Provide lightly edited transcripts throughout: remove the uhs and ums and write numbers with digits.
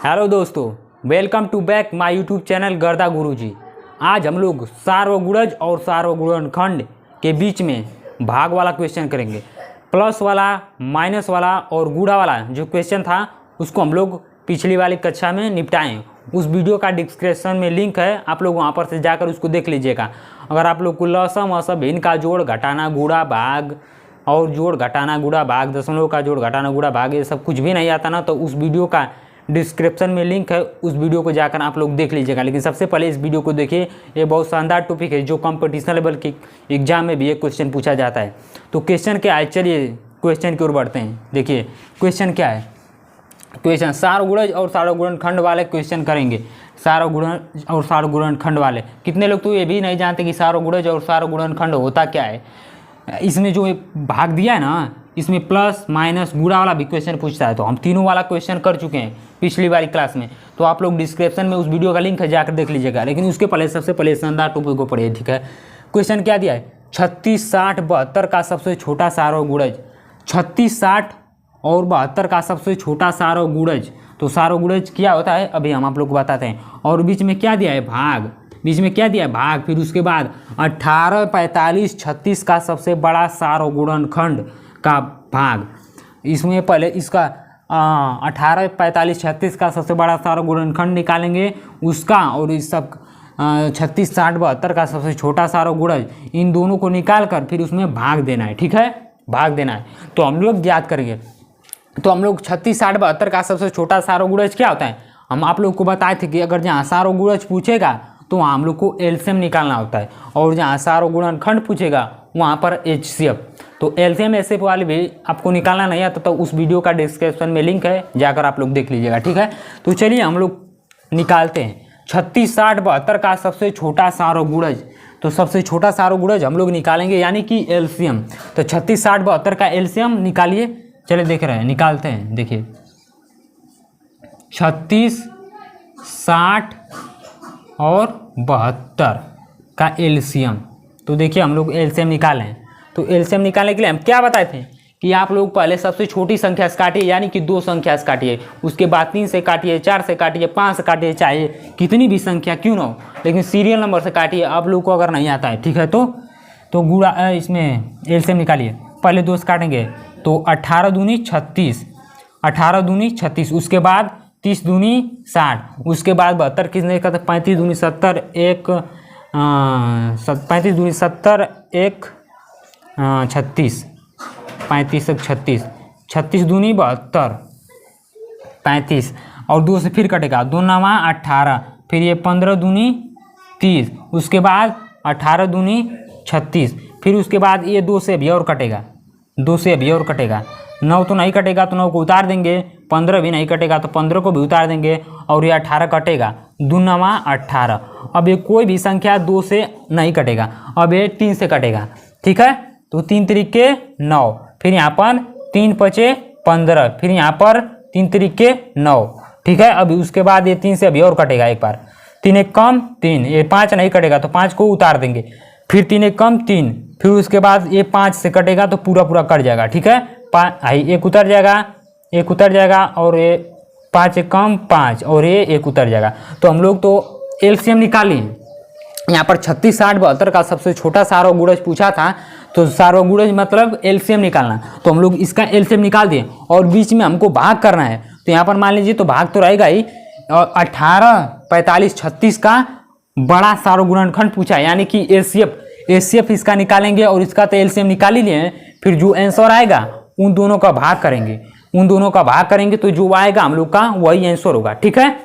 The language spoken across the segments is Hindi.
हेलो दोस्तों, welcome to back my YouTube channel Garda Guruji. आज हम लोग सार्वगुणज और सार्वगुणनखंड के बीच में भाग वाला क्वेश्चन करेंगे। प्लस वाला, माइनस वाला और गुणा वाला जो क्वेश्चन था उसको हम लोग पिछली वाली कक्षा में निपटाएं। उस वीडियो का डिस्क्रिप्शन में लिंक है, आप लोग वहां पर से जाकर उसको देख लीजिएगा। अगर आप लोग को लसम असम भिन्न का जोड़ घटाना गुणा भाग और जोड़ घटाना गुणा भाग, दशमलव का जोड़ घटाना गुणा भाग, ये सब कुछ भी नहीं आता ना, तो उस वीडियो का डिस्क्रिप्शन में लिंक है, उस वीडियो को जाकर आप लोग देख लीजिएगा। लेकिन सबसे पहले इस वीडियो को देखिए, ये बहुत शानदार टॉपिक है जो कंपटीशन लेवल के एग्जाम में भी एक क्वेश्चन पूछा जाता है। तो क्वेश्चन क्या है, चलिए क्वेश्चन की ओर बढ़ते हैं। देखिए क्वेश्चन क्या है, क्वेश्चन सार्वगुणज और सार्वगुणनखंड वाले क्वेश्चन करेंगे। सार्वगुणज और सार्वगुणनखंड वाले, कितने लोग तो ये भी नहीं जानते कि सार्वगुणज और सार्वगुणनखंड होता क्या है। इसमें जो भाग दिया है ना, इसमें प्लस माइनस गुणा वाला भी क्वेश्चन पूछता है। तो हम तीनों वाला क्वेश्चन कर चुके हैं पिछली वाली क्लास में, तो आप लोग डिस्क्रिप्शन में उस वीडियो का लिंक है, जाकर देख लीजिएगा। लेकिन उसके पहले सबसे पहले शानदार टॉपिक को पढ़िए, ठीक है। क्वेश्चन क्या दिया है, 36, 60, 72 का सबसे छोटा सार्वगुणज। 36, 60 और 72 का सबसे छोटा सार्वगुणज। तो सार्वगुणज क्या होता है अभी हम आप लोग को बताते हैं। और बीच में क्या दिया है, भाग। बीच में क्या दिया है, भाग। फिर उसके बाद 18, 45, 36 का सबसे बड़ा सार्वगुणनखंड का भाग। इसमें पहले इसका 18, 45, 36 का सबसे बड़ा सार्वगुणनखंड निकालेंगे उसका, और इस सब 36, 60, 72 का सबसे छोटा सार्वगुणज, इन दोनों को निकाल कर फिर उसमें भाग देना है, ठीक है, भाग देना है। तो हम लोग याद करेंगे। तो हम लोग 36, 60, 72 का सबसे छोटा सार्वगुणज क्या होता है, हम आप लोग को बताए थे कि अगर जहाँ सार्वगुणज पूछेगा तो वहाँ हम लोग को एलसीएम निकालना होता है, और जहाँ सार्वगुणनखंड पूछेगा वहाँ पर एचसीएफ। तो एलसीएम एचसीएफ वाले भी आपको निकालना नहीं आता, तो उस वीडियो का डिस्क्रिप्शन में लिंक है, जाकर आप लोग देख लीजिएगा, ठीक है। तो चलिए हम लोग निकालते हैं 36, 60, 72 का सबसे छोटा सार्वगुणज। तो सबसे छोटा सार्वगुणज हम लोग निकालेंगे, यानी कि एलसीएम। तो 36, 60, 72 का एलसीएम निकालिए। चलिए देख रहे हैं, निकालते हैं। देखिए 36, 60 और 72 का एलसीएम। तो देखिए हम लोग एलसीएम निकालें। तो एलसीएम निकालने के लिए हम क्या बताए थे कि आप लोग पहले सबसे छोटी संख्या से काटिए, यानी कि 2 संख्या से काटिए, उसके बाद 3 से काटिए, 4 से काटिए, 5 से काटिए, चाहे कितनी भी संख्या क्यों ना हो, लेकिन सीरियल नंबर से काटिए। आप लोग को अगर नहीं आता है, ठीक है, तो गुणा इसमें एलसीएम निकालिए। पहले 2 से काटेंगे तो 18 दूनी 36, 18 दूनी 36, उसके बाद 30 दूनी 60, उसके बाद 72 किसने का, 35 दूनी 70, 35 दूनी 70, 36, 35 से 36, 36 दूनी 72, 35, और 2 से फिर कटेगा, 2 9 18, फिर ये 15 दूनी 30, उसके बाद 18 दूनी 36, फिर उसके बाद ये 2 से अभी और कटेगा, 2 से अभी और कटेगा। 9 तो नहीं कटेगा तो 9 को उतार देंगे, 15 भी नहीं कटेगा तो 15 को भी उतार देंगे, और ये 18 कटेगा, 2 9 18। अब ये कोई भी संख्या 2 से नहीं कटेगा, अब ये 3 से कटेगा, ठीक है। तो 3 त्रिके 9, फिर यहाँ पर 3 पचे 15, फिर यहाँ पर 3 त्रिके 9, ठीक है। अभी उसके बाद ये 3 से अभी और कटेगा एक बार, 3 एक कम 3, ये 5 नहीं कटेगा तो 5 को उतार देंगे, फिर 3 एक कम 3, फिर उसके बाद ये 5 से कटेगा तो पूरा पूरा कट जाएगा, ठीक है। 5 एक उतर जाएगा, एक उतर जाएगा, और ये 5 एक कम 5, और ये एक उतर जाएगा। तो हम लोग तो एलसीएम निकालें। यहाँ पर 36, 60, 72 का सबसे छोटा सार्वगुणज पूछा था, तो सार्वगुणज मतलब एलसीएम निकालना। तो हम लोग इसका एलसीएम निकाल दिए, और बीच में हमको भाग करना है। तो यहाँ पर मान लीजिए तो भाग तो रहेगा ही, और 18, 45, 36 का बड़ा सार्वगुणनखंड पूछा है, यानी कि एचसीएफ इसका निकालेंगे, और इसका तो एलसीएम निकाल ही लिए। फिर जो आंसर आएगा उन दोनों का भाग करेंगे, उन दोनों का भाग करेंगे, तो जो आएगा हम लोग का वही आंसर होगा, ठीक है।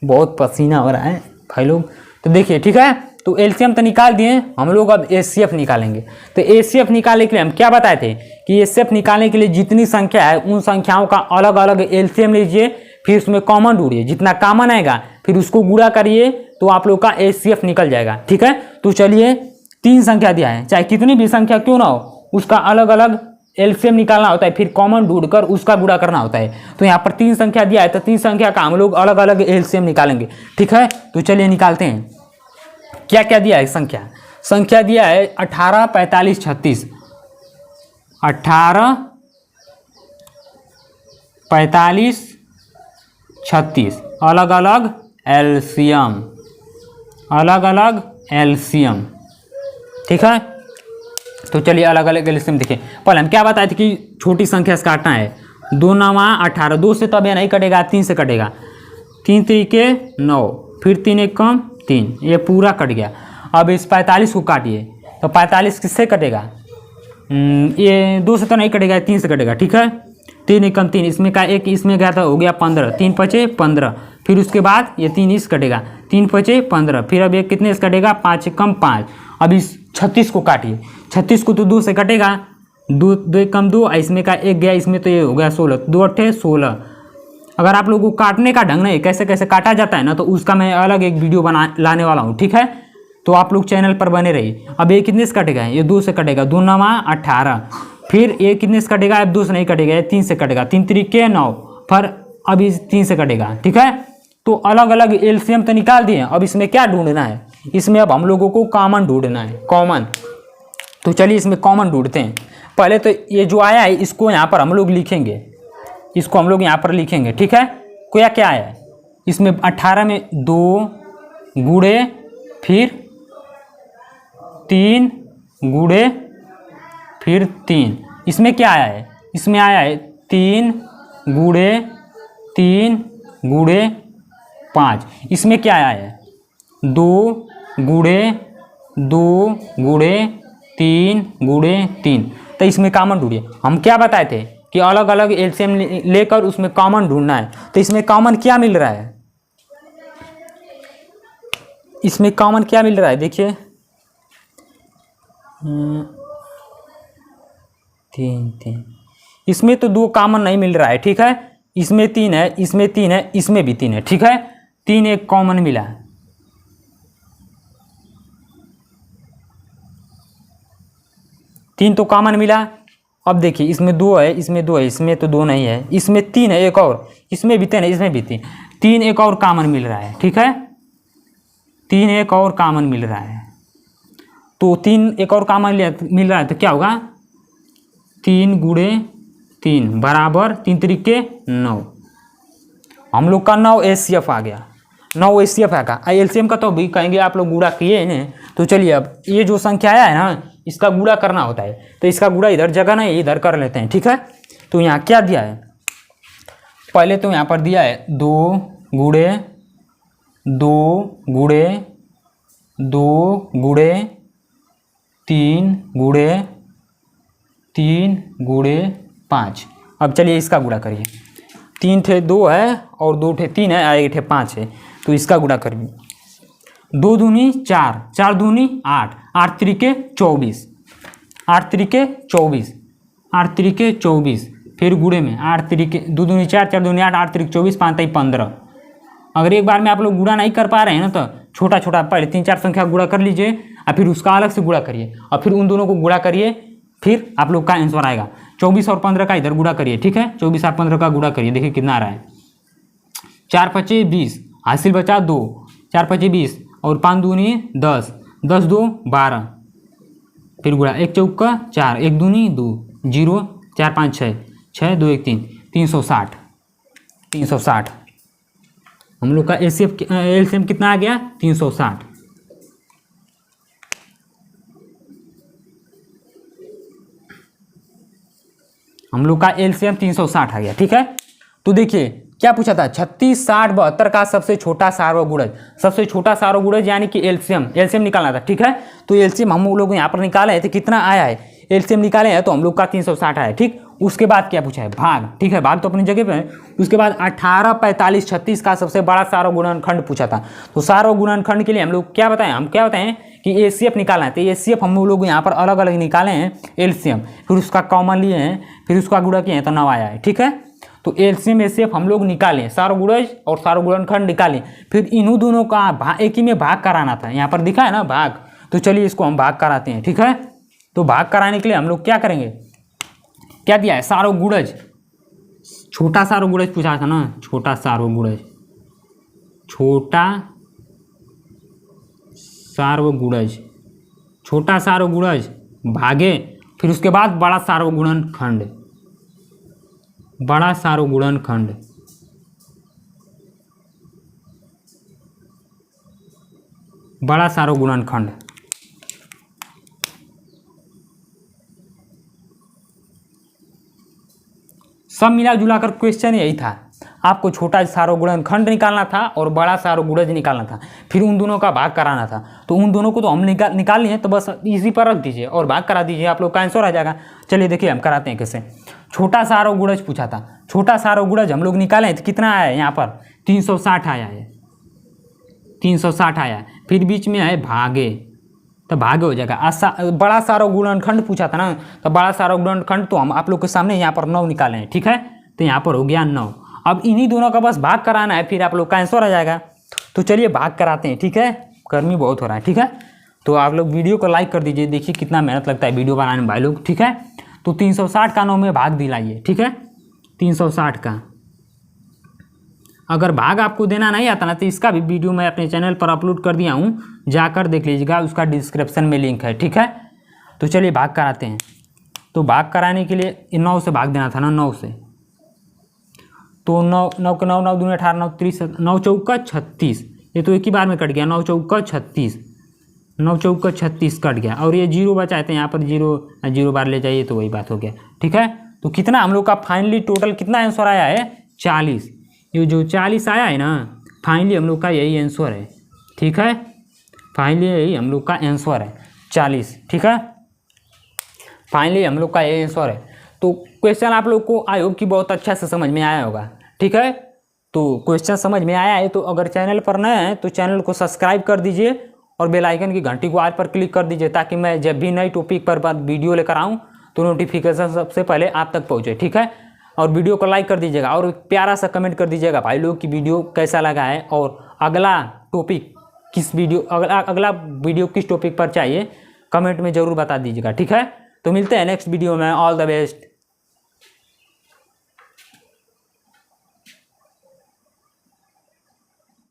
बहुत पसीना हो रहा है भाई लोग, तो देखिए, ठीक है। तो एलसीएम तो निकाल दिए हम लोग, अब एचसीएफ निकालेंगे। तो एचसीएफ निकालने के लिए हम क्या बताए थे कि एचसीएफ निकालने के लिए जितनी संख्या है उन संख्याओं का अलग अलग एलसीएम लीजिए, फिर उसमें कॉमन ढूंढिए, जितना कॉमन आएगा फिर उसको गुणा करिए, तो आप लोग का एचसीएफ निकल जाएगा, ठीक है। तो चलिए 3 संख्या दिया है, चाहे कितनी भी संख्या क्यों ना हो, उसका अलग अलग एलसीएम निकालना होता है, फिर कॉमन ढूंढकर उसका गुणा करना होता है। तो यहाँ पर 3 संख्या दिया है, तो 3 संख्या का हम लोग अलग अलग एलसीएम निकालेंगे, ठीक है। तो चलिए निकालते हैं। क्या क्या दिया है संख्या दिया है 18, 45, 36, 18, 45, 36, अलग अलग एलसीएम, अलग अलग एलसीएम। ठीक है, तो चलिए अलग अलग एलसीएम देखिए। पहले हम क्या बताए थे कि छोटी संख्या से काटना है। 2 9 18, 2 से तो अब ये नहीं कटेगा, 3 से कटेगा। 3 3 9, फिर 3 1 कम 3, ये पूरा कट गया। अब इस 45 को काटिए, तो 45 किससे कटेगा? ये 2 से तो नहीं कटेगा, 3 से कटेगा। ठीक है, 3 1 कम 3, इसमें का एक इसमें गया था, हो गया 15, 3 5 15। फिर उसके बाद ये 3 इस कटेगा, 3 5 15। फिर अब ये कितने से कटेगा? 5 कम 5। अब इस 36 को काटिए, 36 को तो 2 से कटेगा, 2 2 कम 2, इसमें का एक गया, इसमें तो ये हो गया 16, 2 8 16। अगर आप लोगों को काटने का ढंग नहीं कैसे कैसे काटा जाता है ना, तो उसका मैं अलग एक वीडियो लाने वाला हूँ। ठीक है, तो आप लोग चैनल पर बने रहिए। अब ये कितने से कटेगा? ये 2 से कटेगा, 2 9 18। फिर ये कितने से कटेगा? अब 2 से नहीं कटेगा, ये 3 से कटेगा, 3 3 9। फिर अब इस 3 से कटेगा। ठीक है, तो अलग अलग एलसीएम तो निकाल दिए। अब इसमें क्या ढूंढना है? इसमें अब हम लोगों को कॉमन ढूंढना है, कॉमन। तो चलिए इसमें कॉमन ढूंढते हैं। पहले तो ये जो आया है इसको यहाँ पर हम लोग लिखेंगे, इसको हम लोग यहाँ पर लिखेंगे। ठीक है, क्या क्या आया है इसमें? 18 में 2 गुणे, फिर 3 गुणे, फिर 3। इसमें क्या आया है? इसमें आया है 3 गुणे 3 गुणे 5। इसमें क्या आया है? 2 गुणे 2 गुणे 3 गुणे 3। तो इसमें कॉमन ढूंढिए। हम क्या बताए थे कि अलग अलग एलसीएम लेकर उसमें कॉमन ढूंढना है। तो इसमें कॉमन क्या मिल रहा है? इसमें कॉमन क्या मिल रहा है? देखिए 3 3, इसमें तो 2 कॉमन नहीं मिल रहा है। ठीक है, इसमें 3 है, इसमें 3 है, इसमें भी 3 है। ठीक है, 3 एक कॉमन मिला है। 3 तो कॉमन मिला। अब देखिए इसमें 2 है, इसमें 2 है, इसमें तो 2 नहीं है, इसमें 3 है एक और, इसमें भी 3 है, इसमें भी 3। 3 एक और कॉमन मिल रहा है। ठीक है, 3 एक और कॉमन मिल रहा है। तो 3 एक और कॉमन मिल रहा है, तो क्या होगा? 3 गुणे 3 बराबर 3 3 9। हम लोग का 9 एचसीएफ आ गया, 9 एचसीएफ आएगा। एलसीएम का तो अभी कहेंगे आप लोग गुणा किए हैं। तो चलिए अब ये जो संख्या आया है ना, इसका गुणा करना होता है। तो इसका गुणा इधर जगह नहीं, इधर कर लेते हैं। ठीक है, तो यहाँ क्या दिया है? पहले तो यहाँ पर दिया है 2 गुणे 2 गुणे 2 गुणे 3 गुणे 3 गुणे 5। अब चलिए इसका गुणा करिए। 3 थे 2 है और 2 थे 3 है, 1 थे 5 है। तो इसका गुणा करिए। 2 दूनी 4, 4 दूनी 8, 8 त्रिके 24, 8 त्रिके 24, 8 त्रिके 24। फिर गुणे में 8 त्रिके 2 दूनी 4, 4 दूनी 8, 8 त्रिके 24, 5 3 15। अगर एक बार में आप लोग गुणा नहीं कर पा रहे हैं ना, तो छोटा छोटा पहले 3 4 संख्या गुणा कर लीजिए और फिर उसका अलग से गुणा करिए और फिर उन दोनों को गुणा करिए, फिर आप लोग का आंसर आएगा। 24 और 15 का इधर गुणा करिए। ठीक है, 24 और 15 का गुणा करिए, देखिए कितना आ रहा है। 4 5 20, हासिल बचा 2, 4 5 20 और 5 दूनी 10, 10 2 12। फिर गुणा 1 चौका 4, 1 दूनी 2, 0 4 5 6, 6 2 1 3, 360। 360 हम लोग का एलसीएम कितना आ गया? 360। हम लोग का एलसीएम 360 आ गया। ठीक है, तो देखिए क्या पूछा था? 36 60 72 का सबसे छोटा सार्वगुणज। सबसे छोटा सार्वगुणज यानी कि एलसीएम निकालना था। ठीक है, तो एलसीएम हम लोग यहाँ पर निकाले हैं, तो कितना आया है? एलसीएम निकाले हैं तो हम लोग का 360 आया। ठीक, उसके बाद क्या पूछा है? भाग। ठीक है, भाग तो अपनी जगह पे है। उसके बाद 18 45 36 का सबसे बड़ा सार्वगुणनखंड पूछा था। तो सार्वगुणनखंड के लिए हम लोग क्या बताएं? हम क्या बताएं कि एचसीएफ निकालना है। तो एचसीएफ हम लोग यहाँ पर अलग अलग निकाले हैं एलसीएम, फिर उसका कॉमन लिए हैं, फिर उसका गुणा किए हैं, तो 9 आया है। ठीक है, तो एलसीएम एचसीएफ हम लोग निकालें, सार्वगुणज और सार्वगुणनखंड निकालें, फिर इन्हों दोनों का एक ही में भाग कराना था। यहाँ पर दिखा है ना भाग, तो चलिए इसको हम भाग कराते हैं। ठीक है, तो भाग कराने के लिए हम लोग क्या करेंगे? क्या दिया है? सार्वगुणज, छोटा सार्वगुणज पूछा था ना, छोटा सार्वगुणज, छोटा सार्वगुणज, छोटा सार्वगुणज भागे, फिर उसके बाद बड़ा सार्वगुणनखंड, बड़ा सार्वगुणनखंड। बड़ा सारो गुणनखंड। सब मिला जुला कर क्वेश्चन यही था, आपको छोटा सारो गुणनखंड निकालना था और बड़ा सारो गुणज निकालना था, फिर उन दोनों का भाग कराना था। तो उन दोनों को तो हम निकाल लिए, तो बस इसी पर रख दीजिए और भाग करा दीजिए, आप लोग का आंसर आ जाएगा। चलिए देखिए हम कराते हैं कैसे। छोटा सारो गुणज पूछा था, छोटा सारो गुणज हम लोग निकाले तो कितना आया है यहाँ पर 360 आया है, 360 आया है। फिर बीच में है भागे, तो भागे हो जाएगा। बड़ा सारो गुणनखंड पूछा था ना, तो बड़ा सारो गुणनखंड तो हम आप लोग के सामने यहाँ पर 9 निकाले हैं, ठीक है। तो यहाँ पर हो गया 9। अब इन्हीं दोनों का बस भाग कराना है, फिर आप लोग का आंसर आ जाएगा। तो चलिए भाग कराते हैं, ठीक है। गर्मी बहुत हो रहा है, ठीक है। तो आप लोग वीडियो को लाइक कर दीजिए, देखिए कितना मेहनत लगता है वीडियो बनाने में भाई लोग, ठीक है। तो 360 का 9 में भाग दिलाइए, ठीक है। 360 का अगर भाग आपको देना नहीं आता ना, तो इसका भी वीडियो मैं अपने चैनल पर अपलोड कर दिया हूँ, जाकर देख लीजिएगा, उसका डिस्क्रिप्शन में लिंक है, ठीक है। तो चलिए भाग कराते हैं। तो भाग कराने के लिए 9 से भाग देना था ना, 9 से। तो 9 के 9 9 दूनी 18 9 30 9 चौका 36, ये तो एक ही बार में कट गया। 9 चौका 36, 9 चौका 36 कट गया, और ये 0 बचा है, यहाँ पर 0 बार ले जाइए तो वही बात हो गया, ठीक है। तो कितना हम लोग का फाइनली टोटल कितना आंसर आया है 40। ये जो 40 आया है ना, फाइनली हम लोग का यही आंसर है, ठीक है। फाइनली यही हम लोग का आंसर है 40, ठीक है। फाइनली हम लोग का यही आंसर है। तो क्वेश्चन आप लोग को आई होप कि बहुत अच्छा से समझ में आया होगा, ठीक है। तो क्वेश्चन समझ में आया है तो अगर चैनल पर नए हैं तो चैनल को सब्सक्राइब कर दीजिए और बेल आइकन की घंटी को आज पर क्लिक कर दीजिए, ताकि मैं जब भी नई टॉपिक पर वीडियो लेकर आऊँ तो नोटिफिकेशन सबसे पहले आप तक पहुँचे, ठीक है। और वीडियो को लाइक कर दीजिएगा और प्यारा सा कमेंट कर दीजिएगा भाई लोग की वीडियो कैसा लगा है, और अगला टॉपिक किस वीडियो अगला वीडियो किस टॉपिक पर चाहिए कमेंट में ज़रूर बता दीजिएगा, ठीक है। तो मिलते हैं नेक्स्ट वीडियो में। All the best.